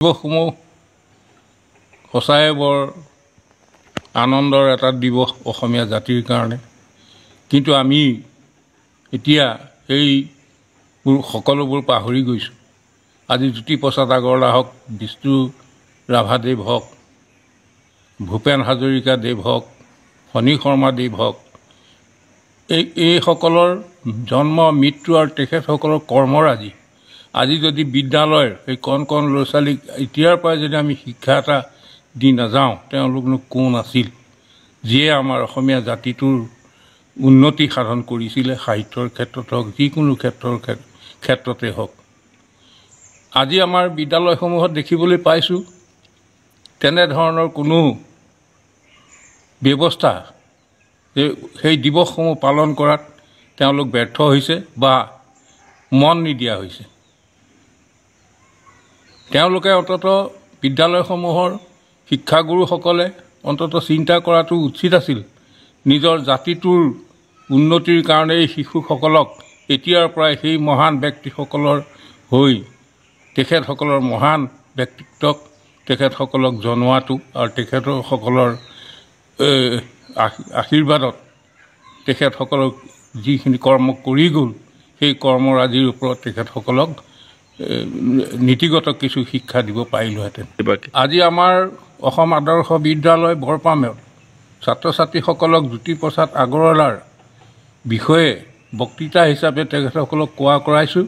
দিৱসসমূহ সঁচাই বৰ আনন্দৰ এটা দিৱস অসমীয়া জাতিৰ কাৰণে। কিন্তু আমি এতিয়া সেইবোৰ সকলোবোৰ পাহৰি গৈছোঁ। আজি জ্যোতিপ্ৰসাদ আগৰৱালা হওক, বিষ্ণু ৰাভাদেৱ হওক, ভূপেন হাজৰিকাদেৱ হওক, ফণী শৰ্মাদেৱ হওক, এইসকলৰ জন্ম মৃত্যু আৰু তেখেতসকলৰ কৰ্মৰাজি আজি যদি বিদ্যালয়ৰ এই কণ কণ ল'ৰা ছোৱালীক এতিয়াৰ পৰাই যদি আমি শিক্ষা এটা দি নাযাওঁ, তেওঁলোকনো কোন আছিল যিয়ে আমাৰ অসমীয়া জাতিটোৰ উন্নতি সাধন কৰিছিলে, সাহিত্যৰ ক্ষেত্ৰত হওক, যিকোনো ক্ষেত্ৰতে হওক। আজি আমাৰ বিদ্যালয়সমূহত দেখিবলৈ পাইছোঁ তেনেধৰণৰ কোনো ব্যৱস্থা সেই দিৱসসমূহ পালন কৰাত তেওঁলোক ব্যৰ্থ হৈছে বা মন নিদিয়া হৈছে। তেওঁলোকে অন্ততঃ বিদ্যালয়সমূহৰ শিক্ষাগুৰুসকলে অন্ততঃ চিন্তা কৰাটো উচিত আছিল নিজৰ জাতিটোৰ উন্নতিৰ কাৰণে এই শিশুসকলক এতিয়াৰ পৰাই সেই মহান ব্যক্তিসকলৰ হৈ তেখেতসকলৰ মহান ব্যক্তিত্বক তেখেতসকলক জনোৱাটো আৰু তেখেতসকলৰ আশীৰ্বাদত তেখেতসকলক যিখিনি কৰ্ম কৰি গ'ল সেই কৰ্মৰাজিৰ ওপৰত তেখেতসকলক নীতিগত কিছু শিক্ষা দিব পাৰিলোহেঁতেন। আজি আমাৰ অসম আদৰ্শ বিদ্যালয় বৰপামেত ছাত্ৰ ছাত্ৰীসকলক জ্যোতিপ্ৰসাদ আগৰৱালাৰ বিষয়ে বক্তৃতা হিচাপে তেখেতসকলক কৰাইছোঁ,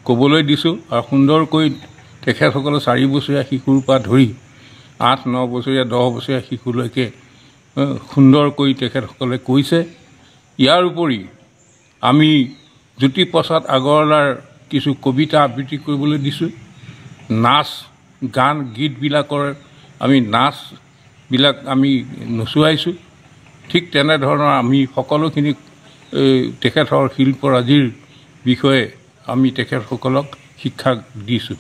ক'বলৈ দিছোঁ আৰু সুন্দৰকৈ তেখেতসকলে 4 বছৰীয়া শিশুৰ পৰা ধৰি 8-9 বছৰীয়া 10 বছৰীয়া শিশুলৈকে সুন্দৰকৈ তেখেতসকলে কৈছে। ইয়াৰ উপৰি আমি জ্যোতিপ্ৰসাদ আগৰৱালাৰ কিছু কবিতা আবৃত্তি কৰিবলৈ দিছোঁ। নাচ গান গীতবিলাকৰ আমি নাচবিলাক আমি নচুৱাইছোঁ। ঠিক তেনেধৰণৰ আমি সকলোখিনি তেখেতৰ শিল্পৰাজিৰ বিষয়ে আমি তেখেতসকলক শিক্ষা দিছোঁ।